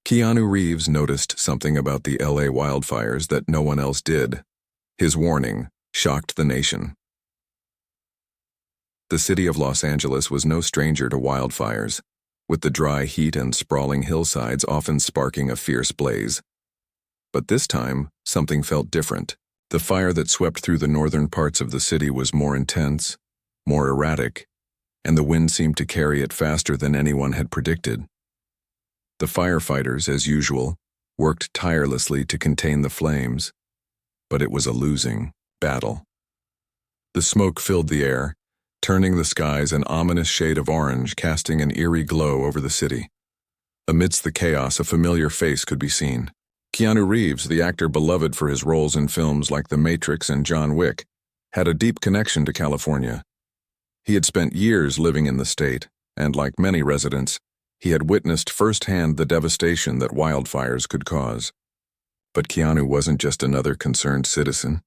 Keanu Reeves noticed something about the LA wildfires that no one else did. His warning shocked the nation. The city of Los Angeles was no stranger to wildfires, with the dry heat and sprawling hillsides often sparking a fierce blaze. But this time, something felt different. The fire that swept through the northern parts of the city was more intense, more erratic, and the wind seemed to carry it faster than anyone had predicted. The firefighters, as usual, worked tirelessly to contain the flames, but it was a losing battle. The smoke filled the air, turning the skies an ominous shade of orange, casting an eerie glow over the city. Amidst the chaos, a familiar face could be seen. Keanu Reeves, the actor beloved for his roles in films like The Matrix and John Wick, had a deep connection to California. He had spent years living in the state, and like many residents, he had witnessed firsthand the devastation that wildfires could cause. But Keanu wasn't just another concerned citizen.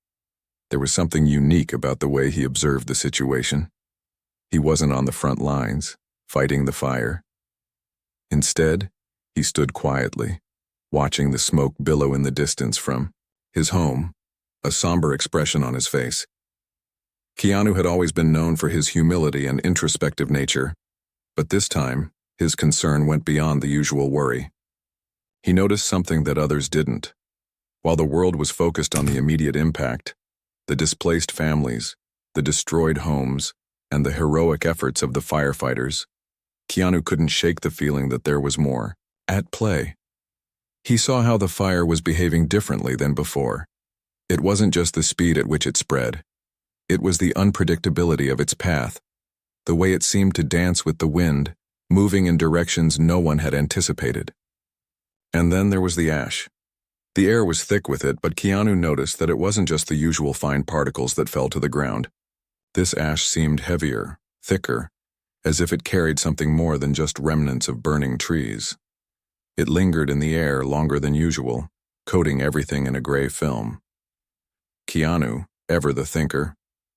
There was something unique about the way he observed the situation. He wasn't on the front lines, fighting the fire. Instead, he stood quietly, watching the smoke billow in the distance from his home, a somber expression on his face. Keanu had always been known for his humility and introspective nature, but this time, his concern went beyond the usual worry. He noticed something that others didn't. While the world was focused on the immediate impact, the displaced families, the destroyed homes, and the heroic efforts of the firefighters, Keanu couldn't shake the feeling that there was more at play. He saw how the fire was behaving differently than before. It wasn't just the speed at which it spread. It was the unpredictability of its path, the way it seemed to dance with the wind, moving in directions no one had anticipated. And then there was the ash. The air was thick with it, but Keanu noticed that it wasn't just the usual fine particles that fell to the ground. This ash seemed heavier, thicker, as if it carried something more than just remnants of burning trees. It lingered in the air longer than usual, coating everything in a gray film. Keanu, ever the thinker,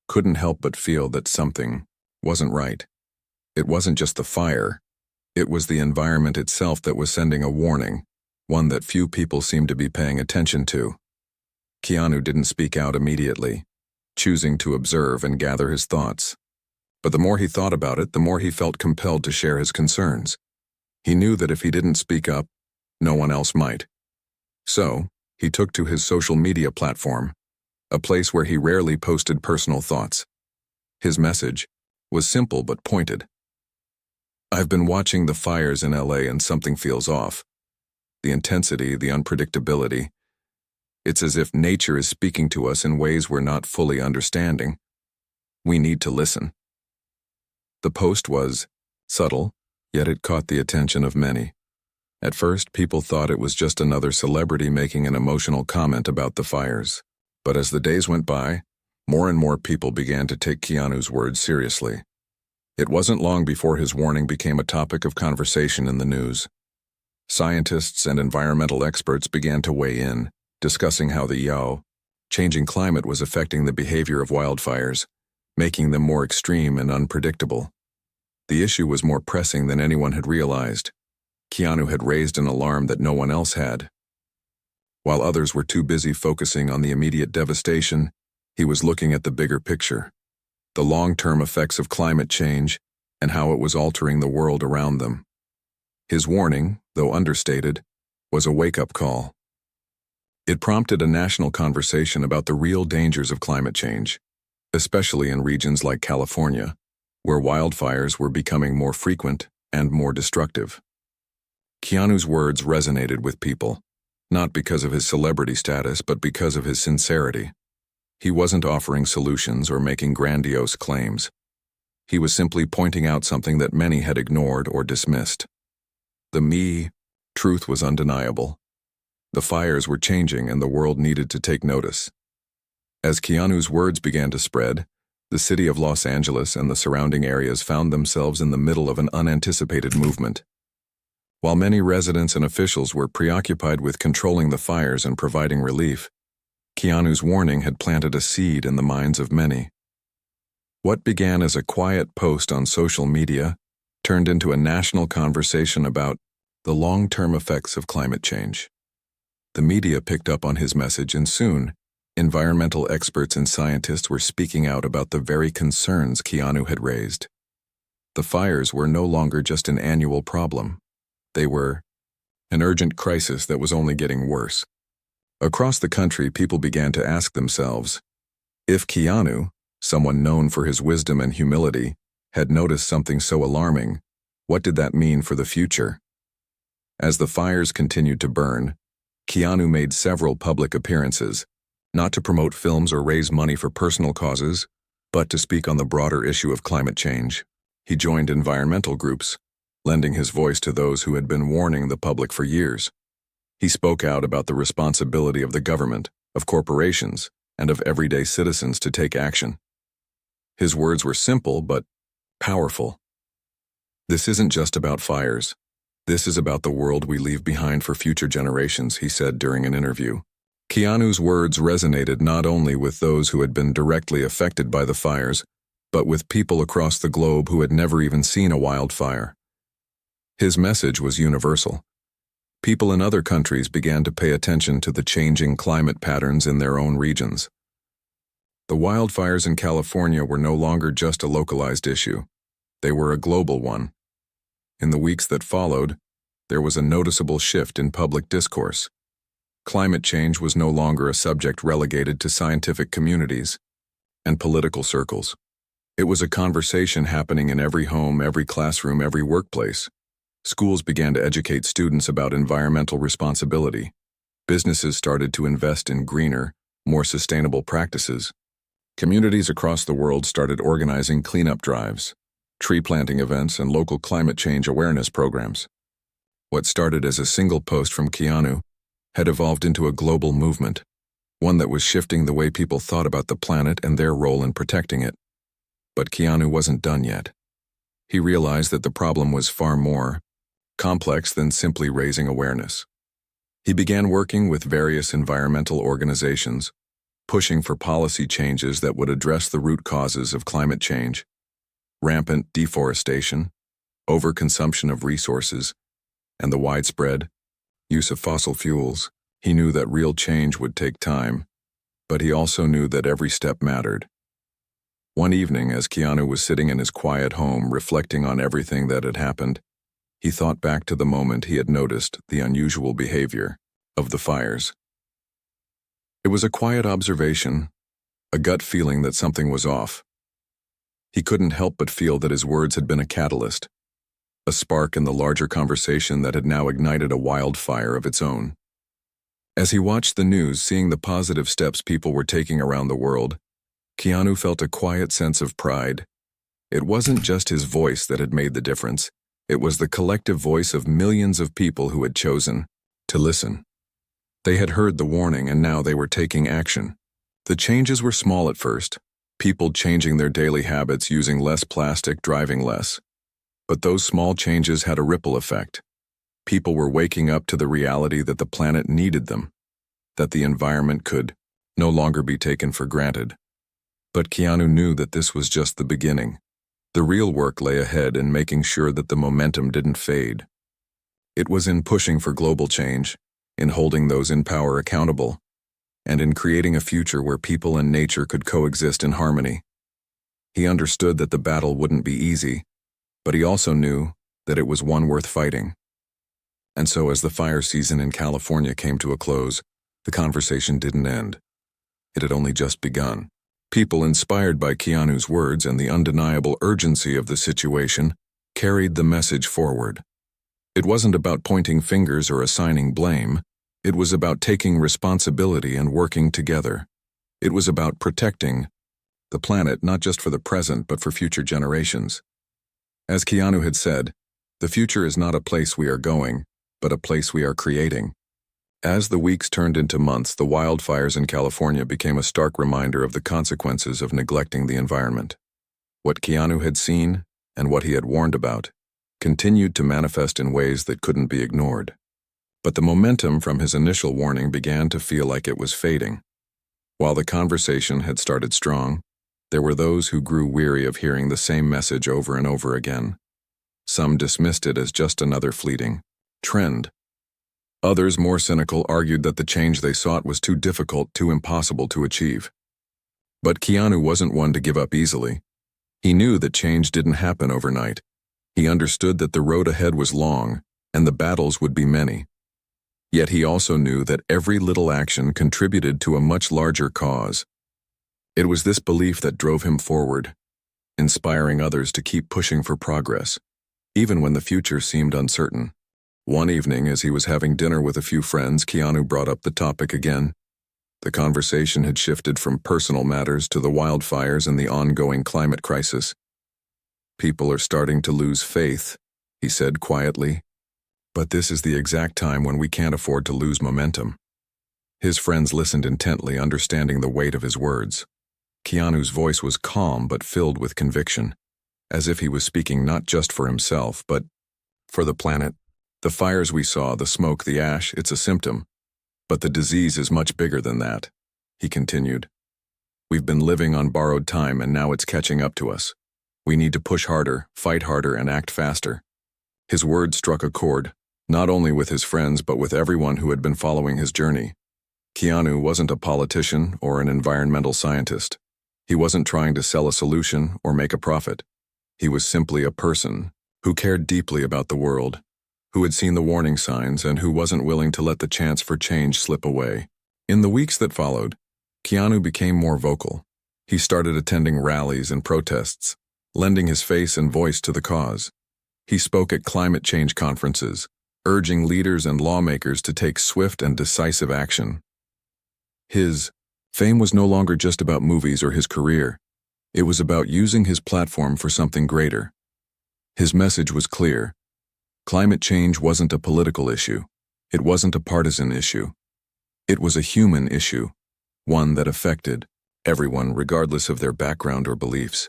couldn't help but feel that something wasn't right. It wasn't just the fire. It was the environment itself that was sending a warning, one that few people seemed to be paying attention to. Keanu didn't speak out immediately, choosing to observe and gather his thoughts. But the more he thought about it, the more he felt compelled to share his concerns. He knew that if he didn't speak up, no one else might. So, he took to his social media platform, a place where he rarely posted personal thoughts. His message was simple but pointed. I've been watching the fires in LA and something feels off. The intensity, the unpredictability. It's as if nature is speaking to us in ways we're not fully understanding. We need to listen. The post was subtle, yet it caught the attention of many. At first, people thought it was just another celebrity making an emotional comment about the fires. But as the days went by, more and more people began to take Keanu's words seriously. It wasn't long before his warning became a topic of conversation in the news. Scientists and environmental experts began to weigh in, discussing how the changing climate was affecting the behavior of wildfires, making them more extreme and unpredictable. The issue was more pressing than anyone had realized. Keanu had raised an alarm that no one else had. While others were too busy focusing on the immediate devastation, he was looking at the bigger picture, the long-term effects of climate change and how it was altering the world around them. His warning, though understated, was a wake-up call. It prompted a national conversation about the real dangers of climate change, especially in regions like California, where wildfires were becoming more frequent and more destructive. Keanu's words resonated with people, not because of his celebrity status, but because of his sincerity. He wasn't offering solutions or making grandiose claims. He was simply pointing out something that many had ignored or dismissed. The truth was undeniable. The fires were changing and the world needed to take notice. As Keanu's words began to spread, the city of Los Angeles and the surrounding areas found themselves in the middle of an unanticipated movement. While many residents and officials were preoccupied with controlling the fires and providing relief, Keanu's warning had planted a seed in the minds of many. What began as a quiet post on social media turned into a national conversation about The long-term effects of climate change. The media picked up on his message, and soon, environmental experts and scientists were speaking out about the very concerns Keanu had raised. The fires were no longer just an annual problem. They were an urgent crisis that was only getting worse. Across the country, people began to ask themselves, if Keanu, someone known for his wisdom and humility, had noticed something so alarming, what did that mean for the future? As the fires continued to burn, Keanu made several public appearances, not to promote films or raise money for personal causes, but to speak on the broader issue of climate change. He joined environmental groups, lending his voice to those who had been warning the public for years. He spoke out about the responsibility of the government, of corporations, and of everyday citizens to take action. His words were simple but powerful. This isn't just about fires. This is about the world we leave behind for future generations, he said during an interview. Keanu's words resonated not only with those who had been directly affected by the fires, but with people across the globe who had never even seen a wildfire. His message was universal. People in other countries began to pay attention to the changing climate patterns in their own regions. The wildfires in California were no longer just a localized issue. They were a global one. In the weeks that followed, there was a noticeable shift in public discourse. Climate change was no longer a subject relegated to scientific communities and political circles. It was a conversation happening in every home, every classroom, every workplace. Schools began to educate students about environmental responsibility. Businesses started to invest in greener, more sustainable practices. Communities across the world started organizing cleanup drives, tree planting events, and local climate change awareness programs. What started as a single post from Keanu had evolved into a global movement, one that was shifting the way people thought about the planet and their role in protecting it. But Keanu wasn't done yet. He realized that the problem was far more complex than simply raising awareness. He began working with various environmental organizations, pushing for policy changes that would address the root causes of climate change: rampant deforestation, overconsumption of resources, and the widespread use of fossil fuels. He knew that real change would take time, but he also knew that every step mattered. One evening, as Keanu was sitting in his quiet home reflecting on everything that had happened, he thought back to the moment he had noticed the unusual behavior of the fires. It was a quiet observation, a gut feeling that something was off. He couldn't help but feel that his words had been a catalyst, a spark in the larger conversation that had now ignited a wildfire of its own. As he watched the news, seeing the positive steps people were taking around the world, Keanu felt a quiet sense of pride. It wasn't just his voice that had made the difference. It was the collective voice of millions of people who had chosen to listen. They had heard the warning, and now they were taking action. The changes were small at first, people changing their daily habits, using less plastic, driving less. But those small changes had a ripple effect. People were waking up to the reality that the planet needed them, that the environment could no longer be taken for granted. But Keanu knew that this was just the beginning. The real work lay ahead in making sure that the momentum didn't fade. It was in pushing for global change, in holding those in power accountable, and in creating a future where people and nature could coexist in harmony. He understood that the battle wouldn't be easy, but he also knew that it was one worth fighting. And so as the fire season in California came to a close, the conversation didn't end. It had only just begun. People inspired by Keanu's words and the undeniable urgency of the situation carried the message forward. It wasn't about pointing fingers or assigning blame. It was about taking responsibility and working together. It was about protecting the planet, not just for the present, but for future generations. As Keanu had said, the future is not a place we are going, but a place we are creating. As the weeks turned into months, the wildfires in California became a stark reminder of the consequences of neglecting the environment. What Keanu had seen, and what he had warned about, continued to manifest in ways that couldn't be ignored. But the momentum from his initial warning began to feel like it was fading. While the conversation had started strong, there were those who grew weary of hearing the same message over and over again. Some dismissed it as just another fleeting trend. Others, more cynical, argued that the change they sought was too difficult, too impossible to achieve. But Keanu wasn't one to give up easily. He knew that change didn't happen overnight. He understood that the road ahead was long, and the battles would be many. Yet he also knew that every little action contributed to a much larger cause. It was this belief that drove him forward, inspiring others to keep pushing for progress, even when the future seemed uncertain. One evening, as he was having dinner with a few friends, Keanu brought up the topic again. The conversation had shifted from personal matters to the wildfires and the ongoing climate crisis. "People are starting to lose faith," he said quietly. "But this is the exact time when we can't afford to lose momentum." His friends listened intently, understanding the weight of his words. Keanu's voice was calm but filled with conviction, as if he was speaking not just for himself, but for the planet. "The fires we saw, the smoke, the ash, it's a symptom. But the disease is much bigger than that," he continued. "We've been living on borrowed time, and now it's catching up to us. We need to push harder, fight harder, and act faster." His words struck a chord, not only with his friends but with everyone who had been following his journey. Keanu wasn't a politician or an environmental scientist. He wasn't trying to sell a solution or make a profit. He was simply a person who cared deeply about the world, who had seen the warning signs, and who wasn't willing to let the chance for change slip away. In the weeks that followed, Keanu became more vocal. He started attending rallies and protests, lending his face and voice to the cause. He spoke at climate change conferences, urging leaders and lawmakers to take swift and decisive action. His fame was no longer just about movies or his career. It was about using his platform for something greater. His message was clear. Climate change wasn't a political issue. It wasn't a partisan issue. It was a human issue, one that affected everyone regardless of their background or beliefs.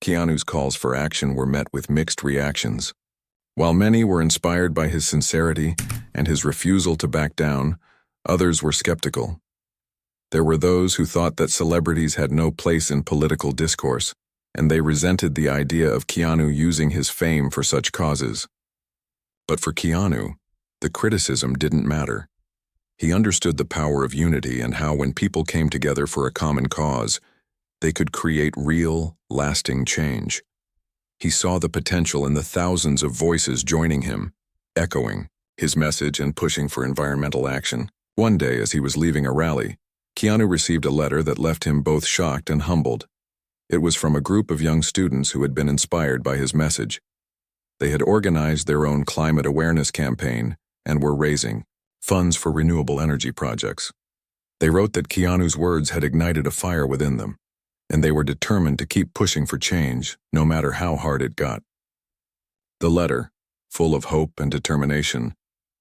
Keanu's calls for action were met with mixed reactions. While many were inspired by his sincerity and his refusal to back down, others were skeptical. There were those who thought that celebrities had no place in political discourse, and they resented the idea of Keanu using his fame for such causes. But for Keanu, the criticism didn't matter. He understood the power of unity and how when people came together for a common cause, they could create real, lasting change. He saw the potential in the thousands of voices joining him, echoing his message and pushing for environmental action. One day, as he was leaving a rally, Keanu received a letter that left him both shocked and humbled. It was from a group of young students who had been inspired by his message. They had organized their own climate awareness campaign and were raising funds for renewable energy projects. They wrote that Keanu's words had ignited a fire within them, and they were determined to keep pushing for change, no matter how hard it got. The letter, full of hope and determination,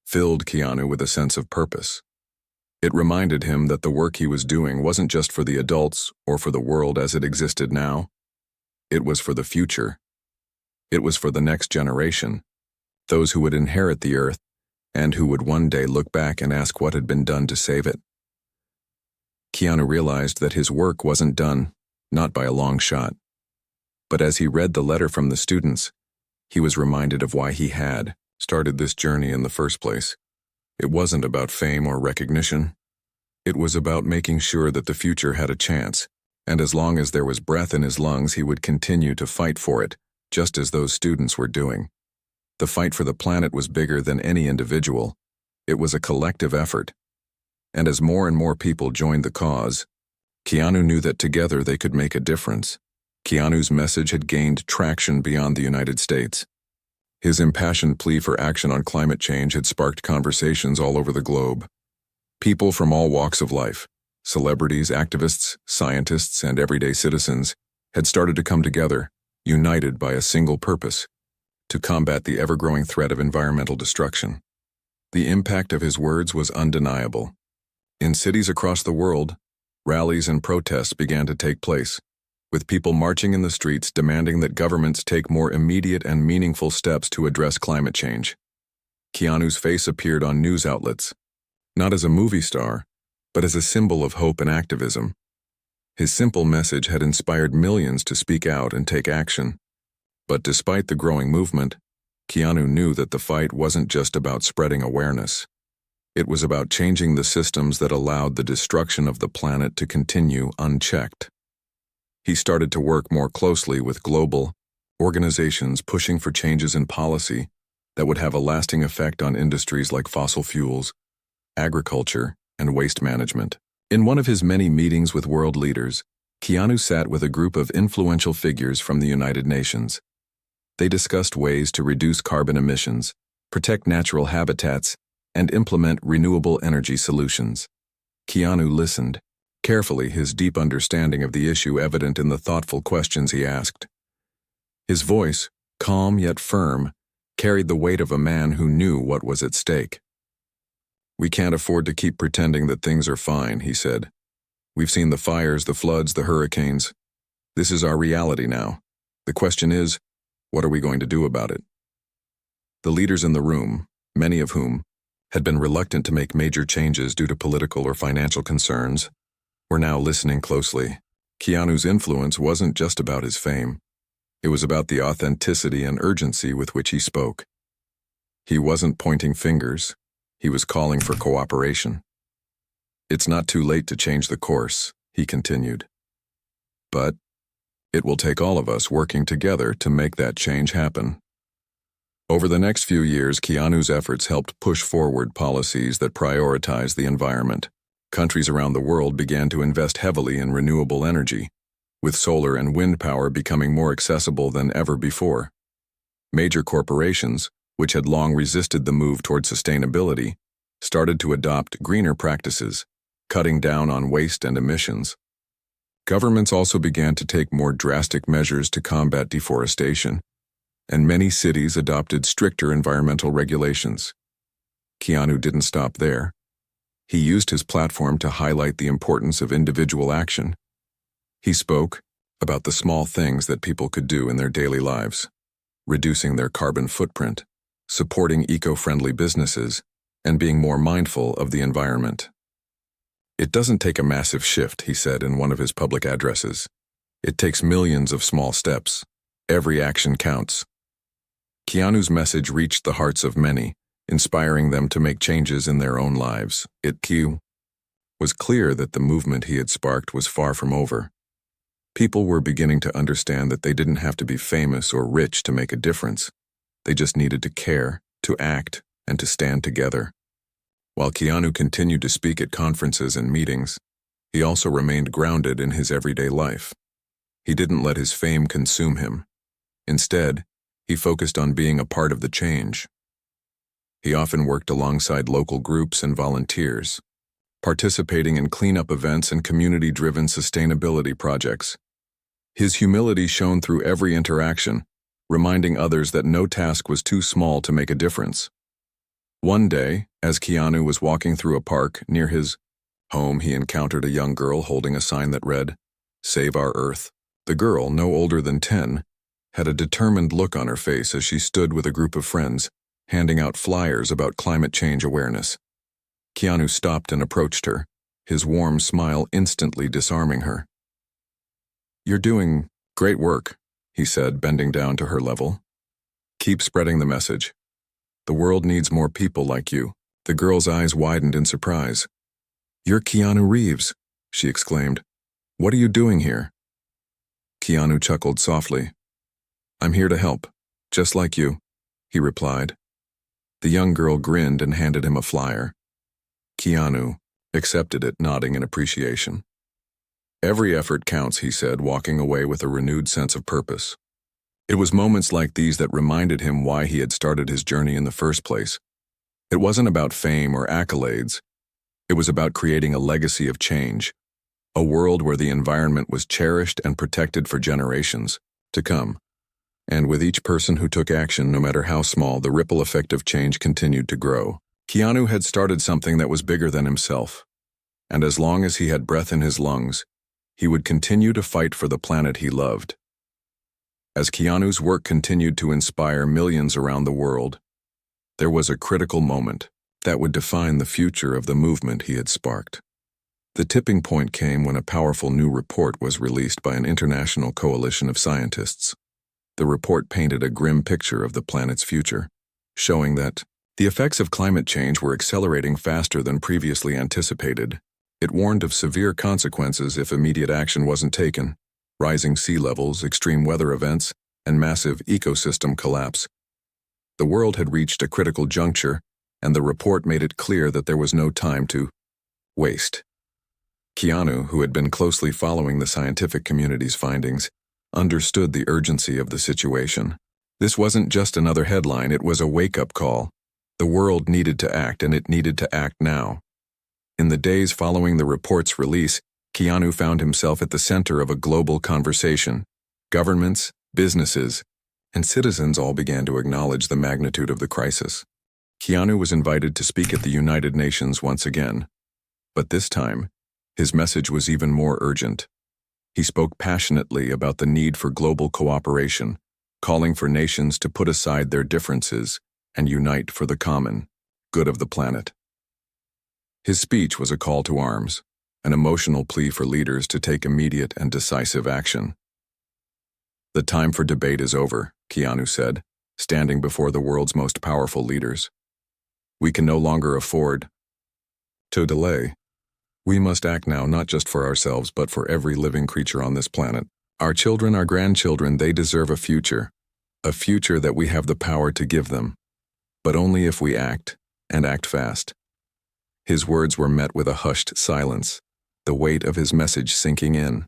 filled Keanu with a sense of purpose. It reminded him that the work he was doing wasn't just for the adults or for the world as it existed now. It was for the future. It was for the next generation, those who would inherit the earth and who would one day look back and ask what had been done to save it. Keanu realized that his work wasn't done, not by a long shot. But as he read the letter from the students, he was reminded of why he had started this journey in the first place. It wasn't about fame or recognition. It was about making sure that the future had a chance, and as long as there was breath in his lungs, he would continue to fight for it, just as those students were doing. The fight for the planet was bigger than any individual. It was a collective effort. And as more and more people joined the cause, Keanu knew that together they could make a difference. Keanu's message had gained traction beyond the United States. His impassioned plea for action on climate change had sparked conversations all over the globe. People from all walks of life, celebrities, activists, scientists, and everyday citizens, had started to come together, united by a single purpose: to combat the ever-growing threat of environmental destruction. The impact of his words was undeniable. In cities across the world, rallies and protests began to take place, with people marching in the streets demanding that governments take more immediate and meaningful steps to address climate change. Keanu's face appeared on news outlets, not as a movie star, but as a symbol of hope and activism. His simple message had inspired millions to speak out and take action. But despite the growing movement, Keanu knew that the fight wasn't just about spreading awareness. It was about changing the systems that allowed the destruction of the planet to continue unchecked. He started to work more closely with global organizations pushing for changes in policy that would have a lasting effect on industries like fossil fuels, agriculture, and waste management. In one of his many meetings with world leaders, Keanu sat with a group of influential figures from the United Nations. They discussed ways to reduce carbon emissions, protect natural habitats, and implement renewable energy solutions. Keanu listened, carefully, his deep understanding of the issue evident in the thoughtful questions he asked. His voice, calm yet firm, carried the weight of a man who knew what was at stake. "We can't afford to keep pretending that things are fine," he said. "We've seen the fires, the floods, the hurricanes. This is our reality now. The question is, what are we going to do about it?" The leaders in the room, many of whom had been reluctant to make major changes due to political or financial concerns, were now listening closely. Keanu's influence wasn't just about his fame. It was about the authenticity and urgency with which he spoke. He wasn't pointing fingers. He was calling for cooperation. "It's not too late to change the course," he continued. "But it will take all of us working together to make that change happen." Over the next few years, Keanu's efforts helped push forward policies that prioritize the environment. Countries around the world began to invest heavily in renewable energy, with solar and wind power becoming more accessible than ever before. Major corporations, which had long resisted the move toward sustainability, started to adopt greener practices, cutting down on waste and emissions. Governments also began to take more drastic measures to combat deforestation, and many cities adopted stricter environmental regulations. Keanu didn't stop there. He used his platform to highlight the importance of individual action. He spoke about the small things that people could do in their daily lives, reducing their carbon footprint, supporting eco-friendly businesses, and being more mindful of the environment. "It doesn't take a massive shift," he said in one of his public addresses. "It takes millions of small steps. Every action counts." Keanu's message reached the hearts of many, inspiring them to make changes in their own lives. It was clear that the movement he had sparked was far from over. People were beginning to understand that they didn't have to be famous or rich to make a difference. They just needed to care, to act, and to stand together. While Keanu continued to speak at conferences and meetings, he also remained grounded in his everyday life. He didn't let his fame consume him. Instead, he focused on being a part of the change. He often worked alongside local groups and volunteers, participating in cleanup events and community-driven sustainability projects. His humility shone through every interaction, reminding others that no task was too small to make a difference. One day, as Keanu was walking through a park near his home, he encountered a young girl holding a sign that read, "Save Our Earth." The girl, no older than 10, had a determined look on her face as she stood with a group of friends, handing out flyers about climate change awareness. Keanu stopped and approached her, his warm smile instantly disarming her. "You're doing great work," he said, bending down to her level. "Keep spreading the message. The world needs more people like you." The girl's eyes widened in surprise. "You're Keanu Reeves," she exclaimed. "What are you doing here?" Keanu chuckled softly. "I'm here to help, just like you," he replied. The young girl grinned and handed him a flyer. Keanu accepted it, nodding in appreciation. "Every effort counts," he said, walking away with a renewed sense of purpose. It was moments like these that reminded him why he had started his journey in the first place. It wasn't about fame or accolades. It was about creating a legacy of change, a world where the environment was cherished and protected for generations to come. And with each person who took action, no matter how small, the ripple effect of change continued to grow. Keanu had started something that was bigger than himself, and as long as he had breath in his lungs, he would continue to fight for the planet he loved. As Keanu's work continued to inspire millions around the world, there was a critical moment that would define the future of the movement he had sparked. The tipping point came when a powerful new report was released by an international coalition of scientists. The report painted a grim picture of the planet's future, showing that the effects of climate change were accelerating faster than previously anticipated. It warned of severe consequences if immediate action wasn't taken: rising sea levels, extreme weather events, and massive ecosystem collapse. The world had reached a critical juncture, and the report made it clear that there was no time to waste. Keanu, who had been closely following the scientific community's findings, understood the urgency of the situation. This wasn't just another headline, it was a wake-up call. The world needed to act, and it needed to act now. In the days following the report's release, Keanu found himself at the center of a global conversation. Governments, businesses, and citizens all began to acknowledge the magnitude of the crisis. Keanu was invited to speak at the United Nations once again. But this time, his message was even more urgent. He spoke passionately about the need for global cooperation, calling for nations to put aside their differences and unite for the common good of the planet. His speech was a call to arms, an emotional plea for leaders to take immediate and decisive action. "The time for debate is over," Keanu said, standing before the world's most powerful leaders. "We can no longer afford to delay. We must act now, not just for ourselves, but for every living creature on this planet. Our children, our grandchildren, they deserve a future that we have the power to give them. But only if we act, and act fast." His words were met with a hushed silence, the weight of his message sinking in.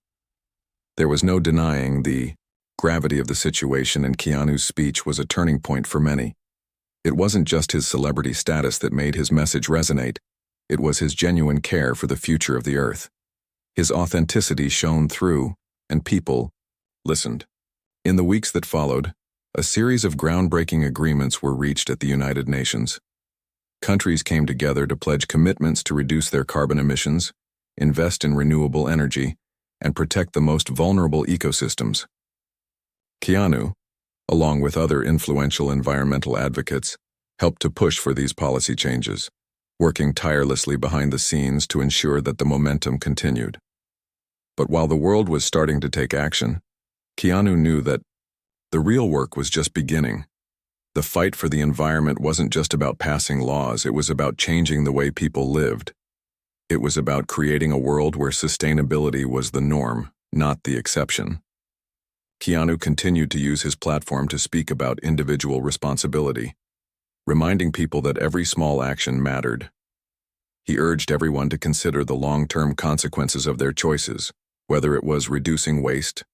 There was no denying the gravity of the situation, and Keanu's speech was a turning point for many. It wasn't just his celebrity status that made his message resonate, it was his genuine care for the future of the Earth. His authenticity shone through, and people listened. In the weeks that followed, a series of groundbreaking agreements were reached at the United Nations. Countries came together to pledge commitments to reduce their carbon emissions, invest in renewable energy, and protect the most vulnerable ecosystems. Keanu, along with other influential environmental advocates, helped to push for these policy changes, working tirelessly behind the scenes to ensure that the momentum continued. But while the world was starting to take action, Keanu knew that the real work was just beginning. The fight for the environment wasn't just about passing laws, it was about changing the way people lived. It was about creating a world where sustainability was the norm, not the exception. Keanu continued to use his platform to speak about individual responsibility, reminding people that every small action mattered. He urged everyone to consider the long-term consequences of their choices, whether it was reducing waste,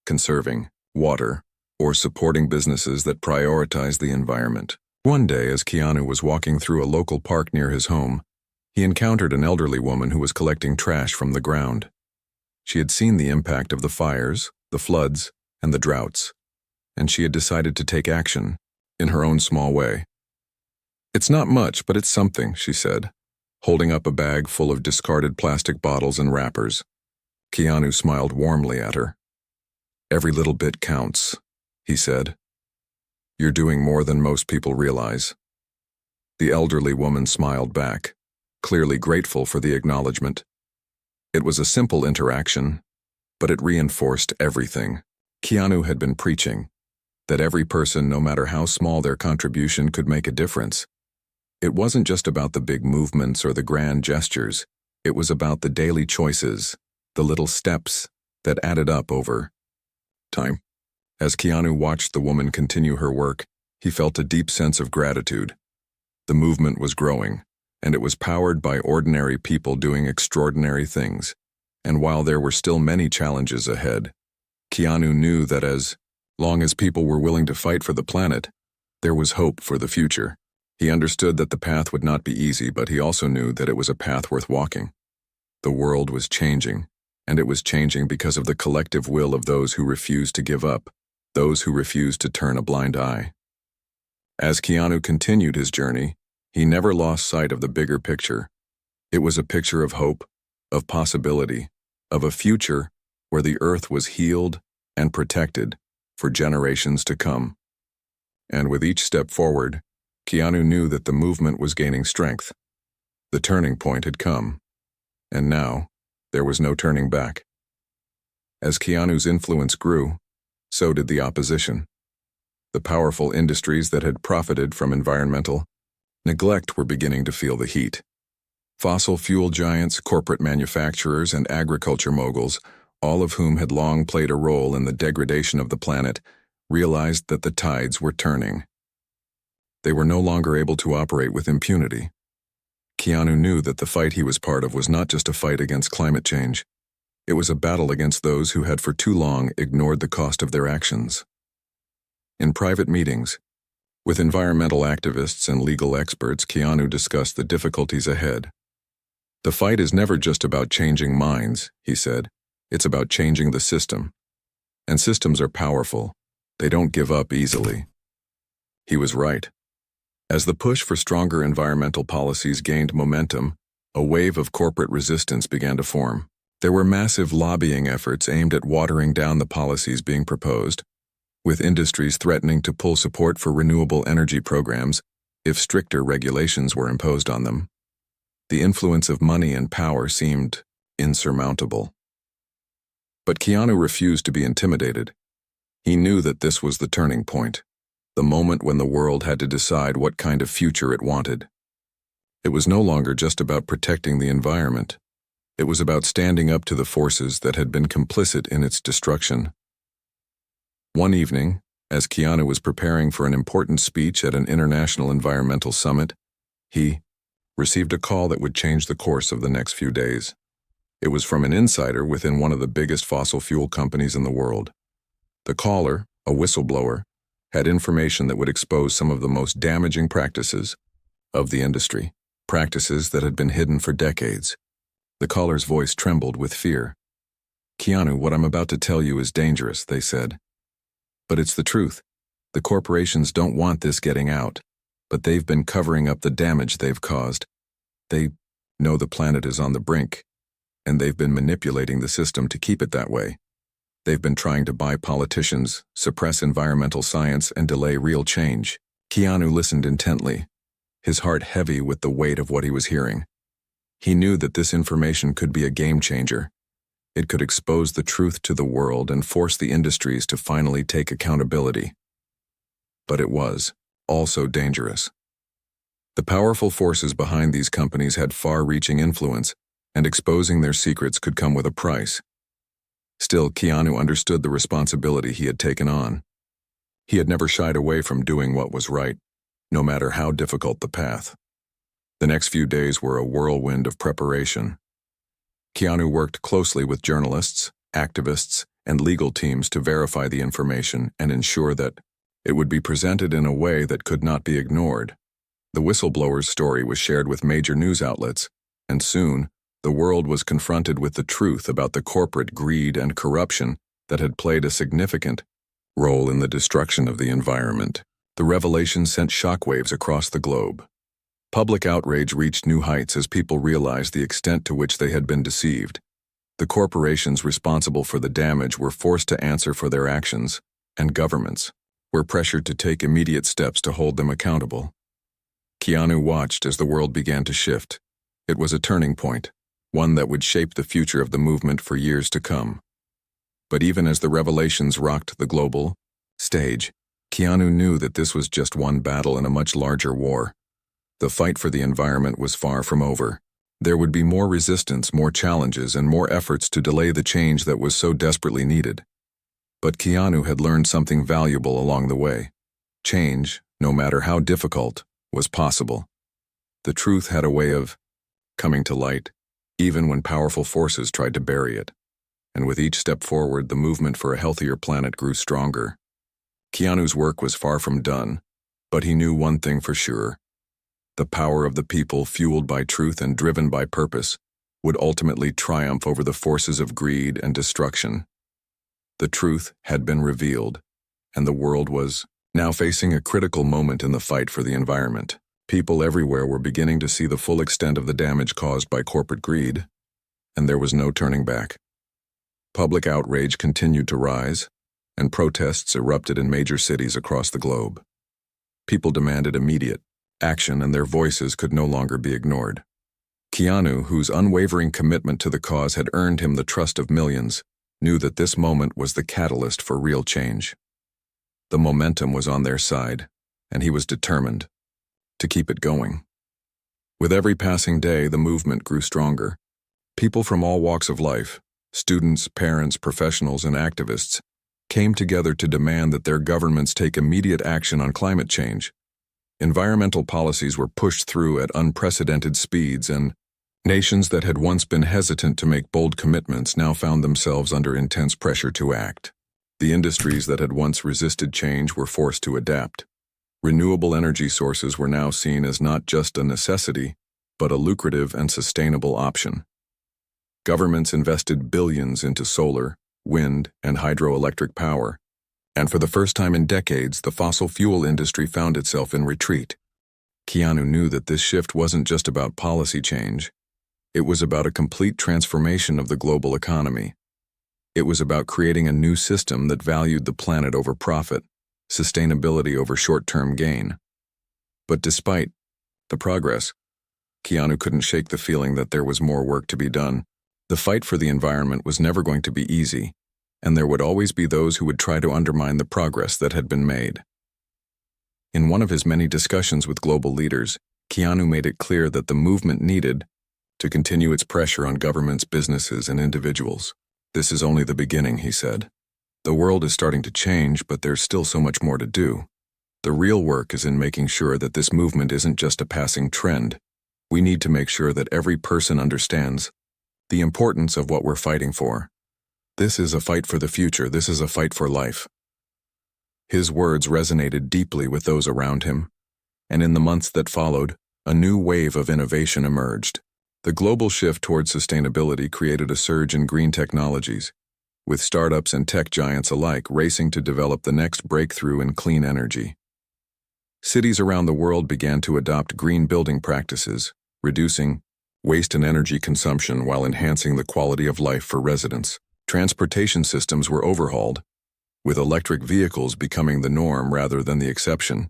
conserving water, or supporting businesses that prioritize the environment. One day, as Keanu was walking through a local park near his home, he encountered an elderly woman who was collecting trash from the ground. She had seen the impact of the fires, the floods, and the droughts, and she had decided to take action in her own small way. "It's not much, but it's something," she said, holding up a bag full of discarded plastic bottles and wrappers. Keanu smiled warmly at her. "Every little bit counts," he said. "You're doing more than most people realize." The elderly woman smiled back, clearly grateful for the acknowledgement. It was a simple interaction, but it reinforced everything Keanu had been preaching, that every person, no matter how small their contribution, could make a difference. It wasn't just about the big movements or the grand gestures, it was about the daily choices, the little steps that added up over time. As Keanu watched the woman continue her work, he felt a deep sense of gratitude. The movement was growing, and it was powered by ordinary people doing extraordinary things. And while there were still many challenges ahead, Keanu knew that as long as people were willing to fight for the planet, there was hope for the future. He understood that the path would not be easy, but he also knew that it was a path worth walking. The world was changing, and it was changing because of the collective will of those who refused to give up, those who refused to turn a blind eye. As Keanu continued his journey, he never lost sight of the bigger picture. It was a picture of hope, of possibility, of a future where the earth was healed and protected for generations to come. And with each step forward, Keanu knew that the movement was gaining strength. The turning point had come, and now there was no turning back. As Keanu's influence grew, so did the opposition. The powerful industries that had profited from environmental neglect were beginning to feel the heat. Fossil fuel giants, corporate manufacturers, and agriculture moguls, all of whom had long played a role in the degradation of the planet, realized that the tides were turning. They were no longer able to operate with impunity. Keanu knew that the fight he was part of was not just a fight against climate change. It was a battle against those who had for too long ignored the cost of their actions. In private meetings, with environmental activists and legal experts, Keanu discussed the difficulties ahead. The fight is never just about changing minds, he said. It's about changing the system. And systems are powerful. They don't give up easily. He was right. As the push for stronger environmental policies gained momentum, a wave of corporate resistance began to form. There were massive lobbying efforts aimed at watering down the policies being proposed, with industries threatening to pull support for renewable energy programs if stricter regulations were imposed on them. The influence of money and power seemed insurmountable. But Keanu refused to be intimidated. He knew that this was the turning point, the moment when the world had to decide what kind of future it wanted. It was no longer just about protecting the environment. It was about standing up to the forces that had been complicit in its destruction. One evening, as Keanu was preparing for an important speech at an international environmental summit, he received a call that would change the course of the next few days. It was from an insider within one of the biggest fossil fuel companies in the world. The caller, a whistleblower, had information that would expose some of the most damaging practices of the industry, practices that had been hidden for decades. The caller's voice trembled with fear. "Keanu, what I'm about to tell you is dangerous," they said. "But it's the truth. The corporations don't want this getting out, but they've been covering up the damage they've caused. They know the planet is on the brink, and they've been manipulating the system to keep it that way. They've been trying to buy politicians, suppress environmental science, and delay real change." Keanu listened intently, his heart heavy with the weight of what he was hearing. He knew that this information could be a game changer. It could expose the truth to the world and force the industries to finally take accountability. But it was also dangerous. The powerful forces behind these companies had far-reaching influence, and exposing their secrets could come with a price. Still, Keanu understood the responsibility he had taken on. He had never shied away from doing what was right, no matter how difficult the path. The next few days were a whirlwind of preparation. Keanu worked closely with journalists, activists, and legal teams to verify the information and ensure that it would be presented in a way that could not be ignored. The whistleblower's story was shared with major news outlets, and soon, the world was confronted with the truth about the corporate greed and corruption that had played a significant role in the destruction of the environment. The revelation sent shockwaves across the globe. Public outrage reached new heights as people realized the extent to which they had been deceived. The corporations responsible for the damage were forced to answer for their actions, and governments were pressured to take immediate steps to hold them accountable. Keanu watched as the world began to shift. It was a turning point, one that would shape the future of the movement for years to come. But even as the revelations rocked the global stage, Keanu knew that this was just one battle in a much larger war. The fight for the environment was far from over. There would be more resistance, more challenges, and more efforts to delay the change that was so desperately needed. But Keanu had learned something valuable along the way. Change, no matter how difficult, was possible. The truth had a way of coming to light, even when powerful forces tried to bury it. And with each step forward, the movement for a healthier planet grew stronger. Keanu's work was far from done, but he knew one thing for sure. The power of the people, fueled by truth and driven by purpose, would ultimately triumph over the forces of greed and destruction. The truth had been revealed, and the world was now facing a critical moment in the fight for the environment. People everywhere were beginning to see the full extent of the damage caused by corporate greed, and there was no turning back. Public outrage continued to rise, and protests erupted in major cities across the globe. People demanded immediate action, and their voices could no longer be ignored. Keanu, whose unwavering commitment to the cause had earned him the trust of millions, knew that this moment was the catalyst for real change. The momentum was on their side, and he was determined to keep it going. With every passing day, the movement grew stronger. People from all walks of life, students, parents, professionals, and activists, came together to demand that their governments take immediate action on climate change. Environmental policies were pushed through at unprecedented speeds, and nations that had once been hesitant to make bold commitments now found themselves under intense pressure to act. The industries that had once resisted change were forced to adapt. Renewable energy sources were now seen as not just a necessity, but a lucrative and sustainable option. Governments invested billions into solar, wind, and hydroelectric power, and for the first time in decades, the fossil fuel industry found itself in retreat. Keanu knew that this shift wasn't just about policy change. It was about a complete transformation of the global economy. It was about creating a new system that valued the planet over profit, sustainability over short-term gain. But despite the progress, Keanu couldn't shake the feeling that there was more work to be done. The fight for the environment was never going to be easy, and there would always be those who would try to undermine the progress that had been made. In one of his many discussions with global leaders, Keanu made it clear that the movement needed to continue its pressure on governments, businesses, and individuals. "This is only the beginning," he said. "The world is starting to change, but there's still so much more to do. The real work is in making sure that this movement isn't just a passing trend. We need to make sure that every person understands the importance of what we're fighting for. This is a fight for the future. This is a fight for life." His words resonated deeply with those around him, and in the months that followed, a new wave of innovation emerged. The global shift towards sustainability created a surge in green technologies, with startups and tech giants alike racing to develop the next breakthrough in clean energy. Cities around the world began to adopt green building practices, reducing waste and energy consumption while enhancing the quality of life for residents. Transportation systems were overhauled, with electric vehicles becoming the norm rather than the exception.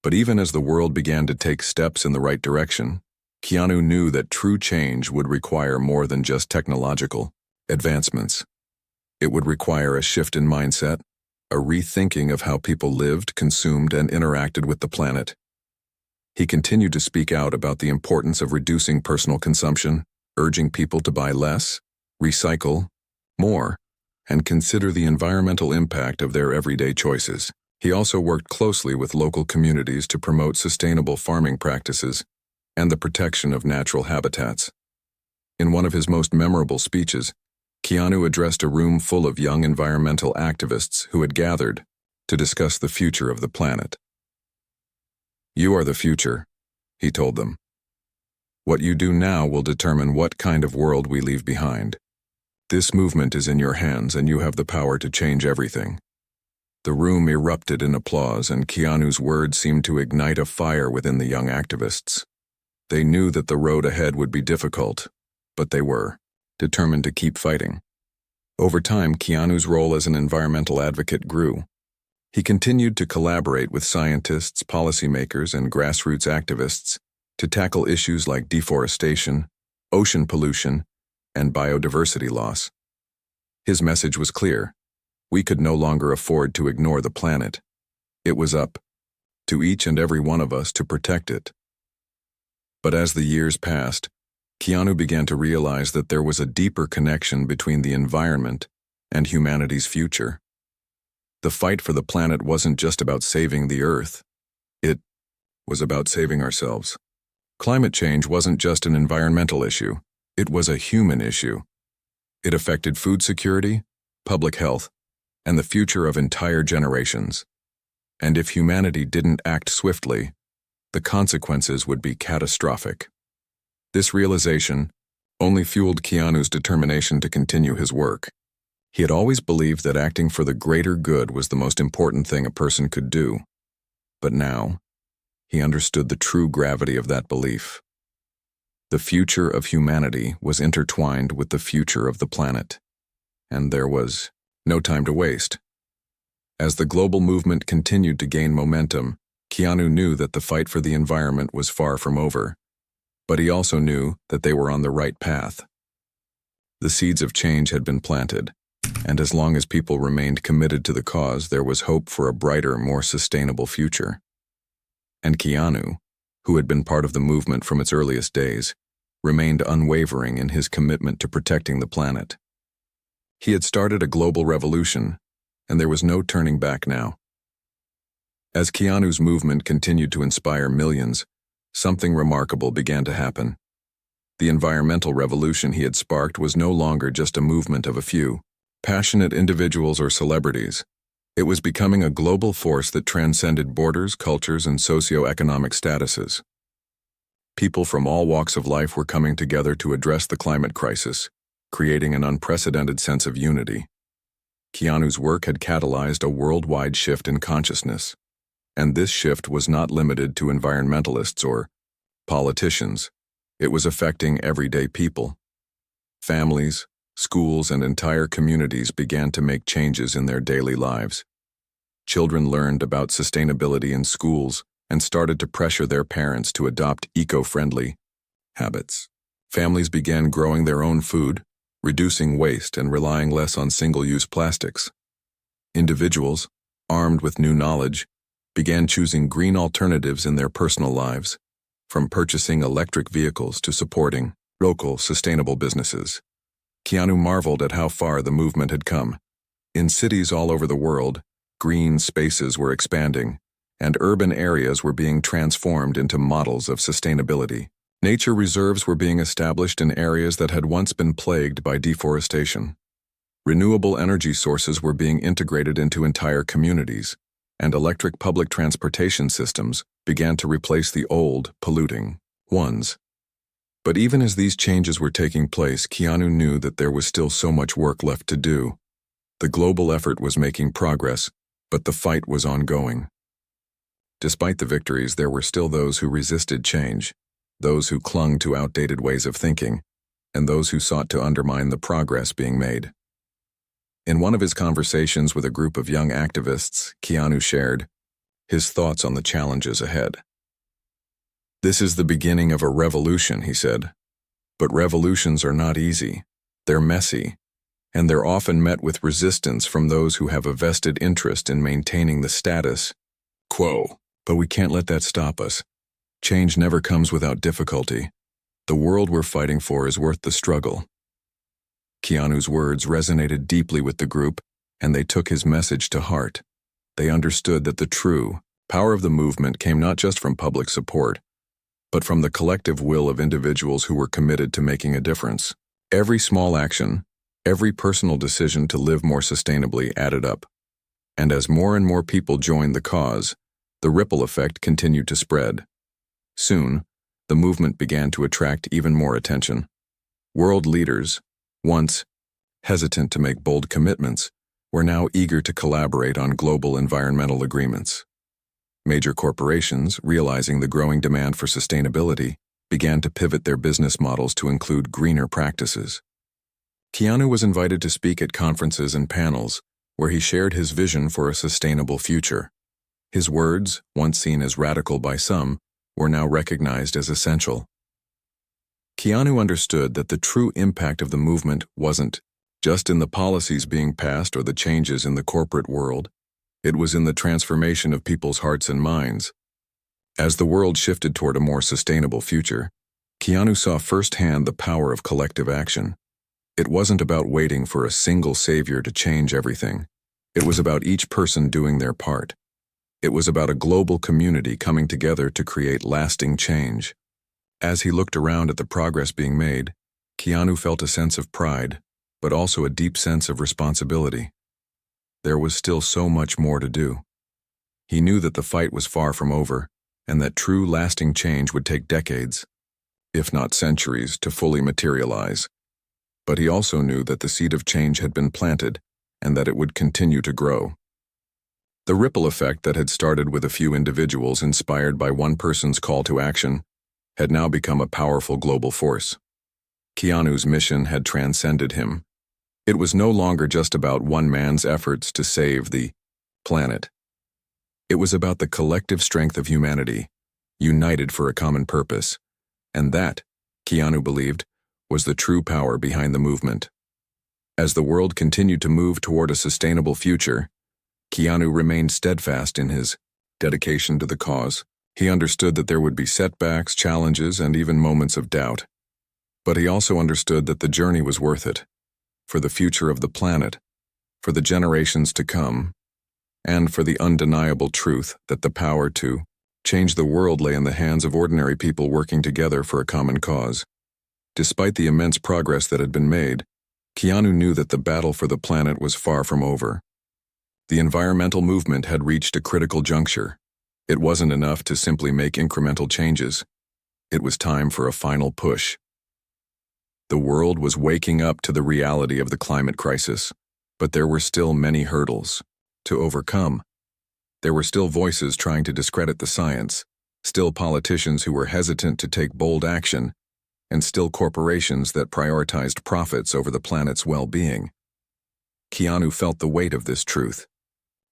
But even as the world began to take steps in the right direction, Keanu knew that true change would require more than just technological advancements. It would require a shift in mindset, a rethinking of how people lived, consumed, and interacted with the planet. He continued to speak out about the importance of reducing personal consumption, urging people to buy less, recycle more, and consider the environmental impact of their everyday choices. He also worked closely with local communities to promote sustainable farming practices and the protection of natural habitats. In one of his most memorable speeches, Keanu addressed a room full of young environmental activists who had gathered to discuss the future of the planet. "You are the future," he told them. "What you do now will determine what kind of world we leave behind. This movement is in your hands, and you have the power to change everything." The room erupted in applause, and Keanu's words seemed to ignite a fire within the young activists. They knew that the road ahead would be difficult, but they were determined to keep fighting. Over time, Keanu's role as an environmental advocate grew. He continued to collaborate with scientists, policymakers, and grassroots activists to tackle issues like deforestation, ocean pollution, and biodiversity loss. His message was clear. We could no longer afford to ignore the planet. It was up to each and every one of us to protect it. But as the years passed, Keanu began to realize that there was a deeper connection between the environment and humanity's future. The fight for the planet wasn't just about saving the Earth. It was about saving ourselves. Climate change wasn't just an environmental issue. It was a human issue. It affected food security, public health, and the future of entire generations. And if humanity didn't act swiftly, the consequences would be catastrophic. This realization only fueled Keanu's determination to continue his work. He had always believed that acting for the greater good was the most important thing a person could do. But now, he understood the true gravity of that belief. The future of humanity was intertwined with the future of the planet, and there was no time to waste. As the global movement continued to gain momentum, Keanu knew that the fight for the environment was far from over, but he also knew that they were on the right path. The seeds of change had been planted, And as long as people remained committed to the cause, there was hope for a brighter, more sustainable future. And Keanu, who had been part of the movement from its earliest days, remained unwavering in his commitment to protecting the planet. He had started a global revolution, and there was no turning back now. As Keanu's movement continued to inspire millions, something remarkable began to happen. The environmental revolution he had sparked was no longer just a movement of a few passionate individuals or celebrities. It was becoming a global force that transcended borders, cultures, and socio-economic statuses. People from all walks of life were coming together to address the climate crisis, creating an unprecedented sense of unity. Keanu's work had catalyzed a worldwide shift in consciousness, and this shift was not limited to environmentalists or politicians. It was affecting everyday people. Families, schools, and entire communities began to make changes in their daily lives. Children learned about sustainability in schools and started to pressure their parents to adopt eco-friendly habits. Families began growing their own food, reducing waste, and relying less on single-use plastics. Individuals, armed with new knowledge, began choosing green alternatives in their personal lives, from purchasing electric vehicles to supporting local, sustainable businesses. Keanu marveled at how far the movement had come. In cities all over the world, green spaces were expanding, and urban areas were being transformed into models of sustainability. Nature reserves were being established in areas that had once been plagued by deforestation. Renewable energy sources were being integrated into entire communities, and electric public transportation systems began to replace the old, polluting ones. But even as these changes were taking place, Keanu knew that there was still so much work left to do. The global effort was making progress, but the fight was ongoing. Despite the victories, there were still those who resisted change, those who clung to outdated ways of thinking, and those who sought to undermine the progress being made. In one of his conversations with a group of young activists, Keanu shared his thoughts on the challenges ahead. "This is the beginning of a revolution," he said. "But revolutions are not easy. They're messy, and they're often met with resistance from those who have a vested interest in maintaining the status quo. But we can't let that stop us. Change never comes without difficulty. The world we're fighting for is worth the struggle." Keanu's words resonated deeply with the group, and they took his message to heart. They understood that the true power of the movement came not just from public support, but from the collective will of individuals who were committed to making a difference. Every small action, every personal decision to live more sustainably added up. And as more and more people joined the cause, the ripple effect continued to spread. Soon, the movement began to attract even more attention. World leaders, once hesitant to make bold commitments, were now eager to collaborate on global environmental agreements. Major corporations, realizing the growing demand for sustainability, began to pivot their business models to include greener practices. Keanu was invited to speak at conferences and panels, where he shared his vision for a sustainable future. His words, once seen as radical by some, were now recognized as essential. Keanu understood that the true impact of the movement wasn't just in the policies being passed or the changes in the corporate world. It was in the transformation of people's hearts and minds. As the world shifted toward a more sustainable future, Keanu saw firsthand the power of collective action. It wasn't about waiting for a single savior to change everything. It was about each person doing their part. It was about a global community coming together to create lasting change. As he looked around at the progress being made, Keanu felt a sense of pride, but also a deep sense of responsibility. There was still so much more to do. He knew that the fight was far from over, and that true lasting change would take decades, if not centuries, to fully materialize. But he also knew that the seed of change had been planted, and that it would continue to grow. The ripple effect that had started with a few individuals inspired by one person's call to action had now become a powerful global force. Keanu's mission had transcended him. It was no longer just about one man's efforts to save the planet. It was about the collective strength of humanity, united for a common purpose. And that, Keanu believed, was the true power behind the movement. As the world continued to move toward a sustainable future, Keanu remained steadfast in his dedication to the cause. He understood that there would be setbacks, challenges, and even moments of doubt. But he also understood that the journey was worth it, for the future of the planet, for the generations to come, and for the undeniable truth that the power to change the world lay in the hands of ordinary people working together for a common cause. Despite the immense progress that had been made, Keanu knew that the battle for the planet was far from over. The environmental movement had reached a critical juncture. It wasn't enough to simply make incremental changes. It was time for a final push. The world was waking up to the reality of the climate crisis, but there were still many hurdles to overcome. There were still voices trying to discredit the science, still politicians who were hesitant to take bold action, and still corporations that prioritized profits over the planet's well-being. Keanu felt the weight of this truth.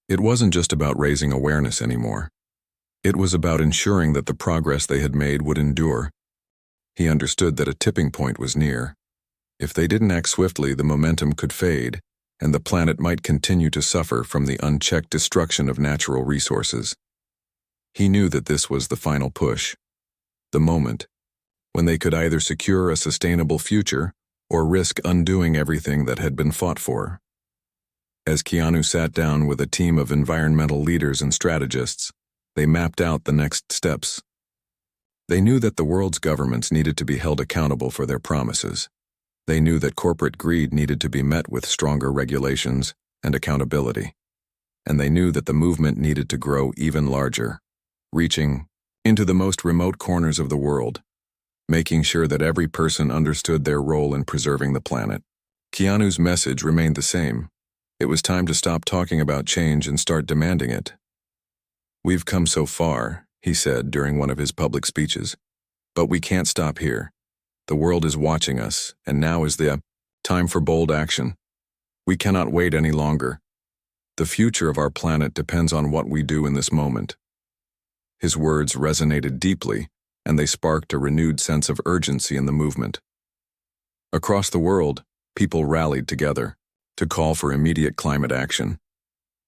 It wasn't just about raising awareness anymore. It was about ensuring that the progress they had made would endure. He understood that a tipping point was near. If they didn't act swiftly, the momentum could fade, and the planet might continue to suffer from the unchecked destruction of natural resources. He knew that this was the final push, the moment when they could either secure a sustainable future or risk undoing everything that had been fought for. As Keanu sat down with a team of environmental leaders and strategists, they mapped out the next steps. They knew that the world's governments needed to be held accountable for their promises. They knew that corporate greed needed to be met with stronger regulations and accountability. And they knew that the movement needed to grow even larger, reaching into the most remote corners of the world, making sure that every person understood their role in preserving the planet. Keanu's message remained the same. It was time to stop talking about change and start demanding it. "We've come so far," he said during one of his public speeches, "but we can't stop here. The world is watching us, and now is the time for bold action. We cannot wait any longer. The future of our planet depends on what we do in this moment." His words resonated deeply, and they sparked a renewed sense of urgency in the movement. Across the world, people rallied together to call for immediate climate action.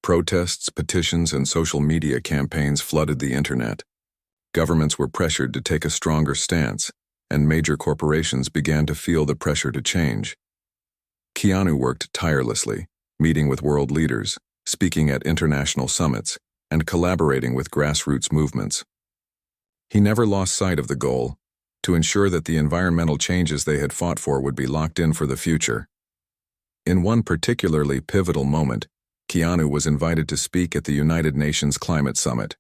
Protests, petitions, and social media campaigns flooded the internet. Governments were pressured to take a stronger stance, and major corporations began to feel the pressure to change. Keanu worked tirelessly, meeting with world leaders, speaking at international summits, and collaborating with grassroots movements. He never lost sight of the goal, to ensure that the environmental changes they had fought for would be locked in for the future. In one particularly pivotal moment, Keanu was invited to speak at the United Nations Climate Summit.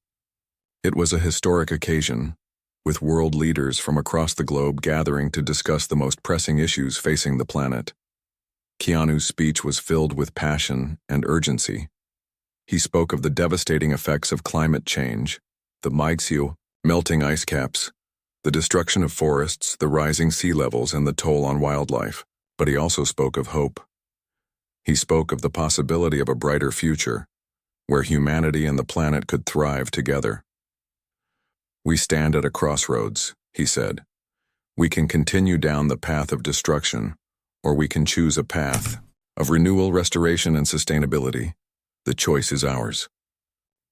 It was a historic occasion, with world leaders from across the globe gathering to discuss the most pressing issues facing the planet. Keanu's speech was filled with passion and urgency. He spoke of the devastating effects of climate change, the melting ice caps, the destruction of forests, the rising sea levels, and the toll on wildlife. But he also spoke of hope. He spoke of the possibility of a brighter future, where humanity and the planet could thrive together. "We stand at a crossroads," he said. "We can continue down the path of destruction, or we can choose a path of renewal, restoration, and sustainability. The choice is ours."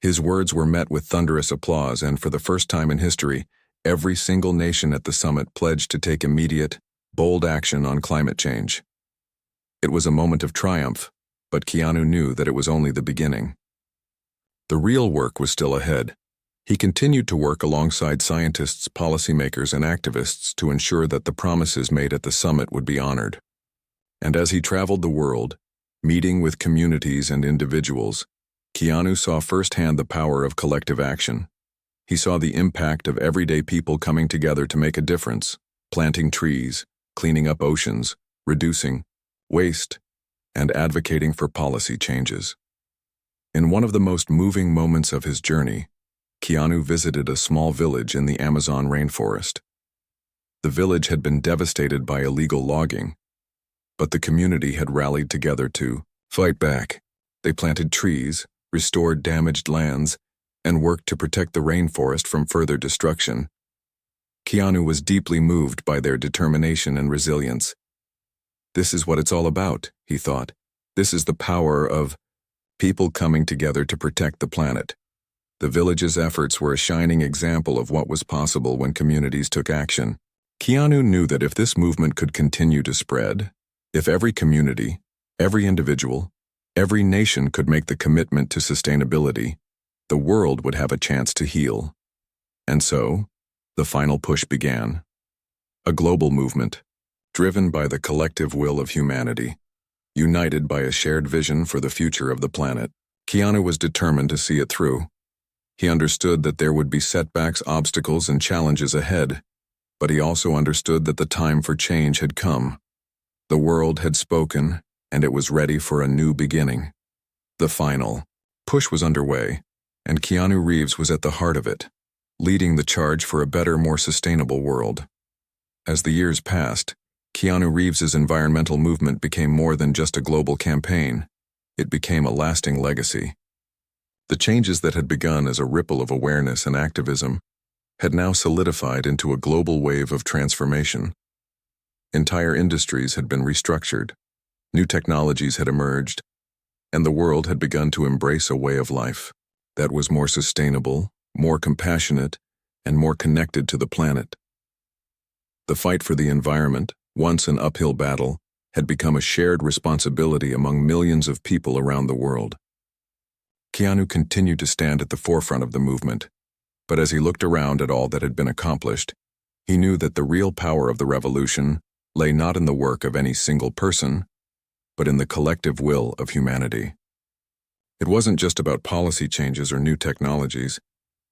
His words were met with thunderous applause, and for the first time in history, every single nation at the summit pledged to take immediate, bold action on climate change. It was a moment of triumph, but Keanu knew that it was only the beginning. The real work was still ahead. He continued to work alongside scientists, policymakers, and activists to ensure that the promises made at the summit would be honored. And as he traveled the world, meeting with communities and individuals, Keanu saw firsthand the power of collective action. He saw the impact of everyday people coming together to make a difference, planting trees, cleaning up oceans, reducing waste, and advocating for policy changes. In one of the most moving moments of his journey, Keanu visited a small village in the Amazon rainforest. The village had been devastated by illegal logging, but the community had rallied together to fight back. They planted trees, restored damaged lands, and worked to protect the rainforest from further destruction. Keanu was deeply moved by their determination and resilience. "This is what it's all about," he thought. This is the power of people coming together to protect the planet. The village's efforts were a shining example of what was possible when communities took action. Keanu knew that if this movement could continue to spread, if every community, every individual, every nation could make the commitment to sustainability, the world would have a chance to heal. And so, the final push began. A global movement, driven by the collective will of humanity, united by a shared vision for the future of the planet. Keanu was determined to see it through. He understood that there would be setbacks, obstacles, and challenges ahead, but he also understood that the time for change had come. The world had spoken, and it was ready for a new beginning. The final push was underway, and Keanu Reeves was at the heart of it, leading the charge for a better, more sustainable world. As the years passed, Keanu Reeves's environmental movement became more than just a global campaign. It became a lasting legacy. The changes that had begun as a ripple of awareness and activism had now solidified into a global wave of transformation. Entire industries had been restructured, new technologies had emerged, and the world had begun to embrace a way of life that was more sustainable, more compassionate, and more connected to the planet. The fight for the environment, once an uphill battle, had become a shared responsibility among millions of people around the world. Keanu continued to stand at the forefront of the movement, but as he looked around at all that had been accomplished, he knew that the real power of the revolution lay not in the work of any single person, but in the collective will of humanity. It wasn't just about policy changes or new technologies.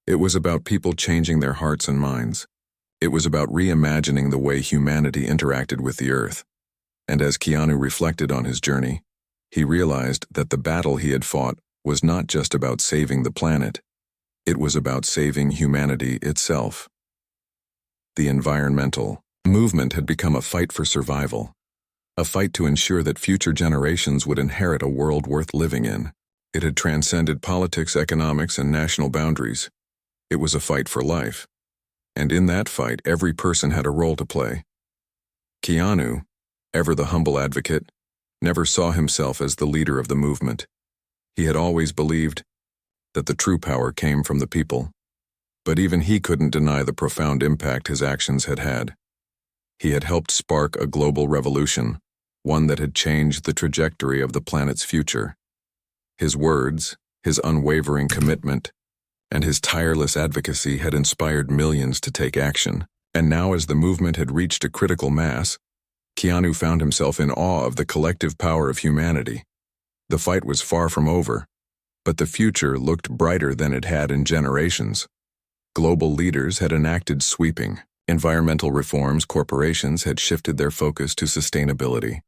It was about people changing their hearts and minds. It was about reimagining the way humanity interacted with the earth. And as Keanu reflected on his journey, he realized that the battle he had fought was not just about saving the planet. It was about saving humanity itself. The environmental movement had become a fight for survival, a fight to ensure that future generations would inherit a world worth living in. It had transcended politics, economics, and national boundaries. It was a fight for life. And in that fight, every person had a role to play. Keanu, ever the humble advocate, never saw himself as the leader of the movement. He had always believed that the true power came from the people. But even he couldn't deny the profound impact his actions had had. He had helped spark a global revolution, one that had changed the trajectory of the planet's future. His words, his unwavering commitment, and his tireless advocacy had inspired millions to take action. And now, as the movement had reached a critical mass, Keanu found himself in awe of the collective power of humanity. The fight was far from over, but the future looked brighter than it had in generations. Global leaders had enacted sweeping environmental reforms, corporations had shifted their focus to sustainability,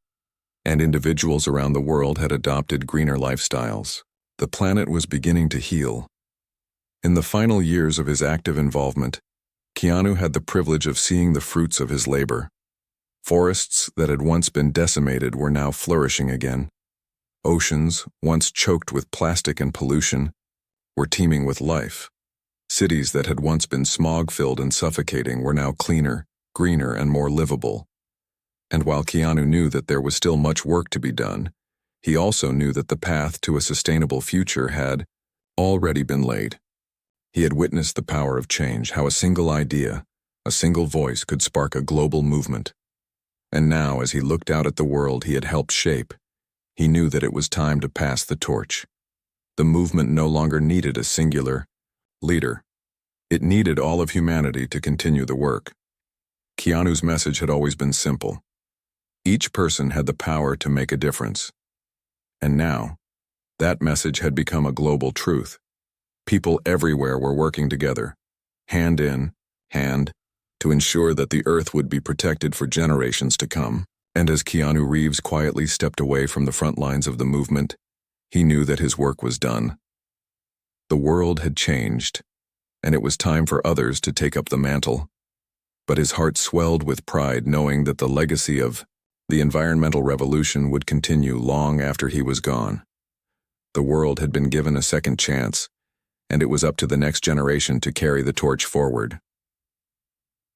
and individuals around the world had adopted greener lifestyles. The planet was beginning to heal. In the final years of his active involvement, Keanu had the privilege of seeing the fruits of his labor. Forests that had once been decimated were now flourishing again. Oceans, once choked with plastic and pollution, were teeming with life. Cities that had once been smog-filled and suffocating were now cleaner, greener, and more livable. And while Keanu knew that there was still much work to be done, he also knew that the path to a sustainable future had already been laid. He had witnessed the power of change, how a single idea, a single voice could spark a global movement. And now, as he looked out at the world he had helped shape, he knew that it was time to pass the torch. The movement no longer needed a singular leader. It needed all of humanity to continue the work. Keanu's message had always been simple. Each person had the power to make a difference. And now, that message had become a global truth. People everywhere were working together, hand in hand, to ensure that the earth would be protected for generations to come. And as Keanu Reeves quietly stepped away from the front lines of the movement, he knew that his work was done. The world had changed, and it was time for others to take up the mantle. But his heart swelled with pride knowing that the legacy of the environmental revolution would continue long after he was gone. The world had been given a second chance, and it was up to the next generation to carry the torch forward.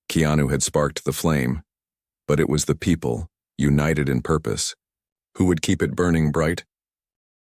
Keanu had sparked the flame, but it was the people, united in purpose, Who would keep it burning bright?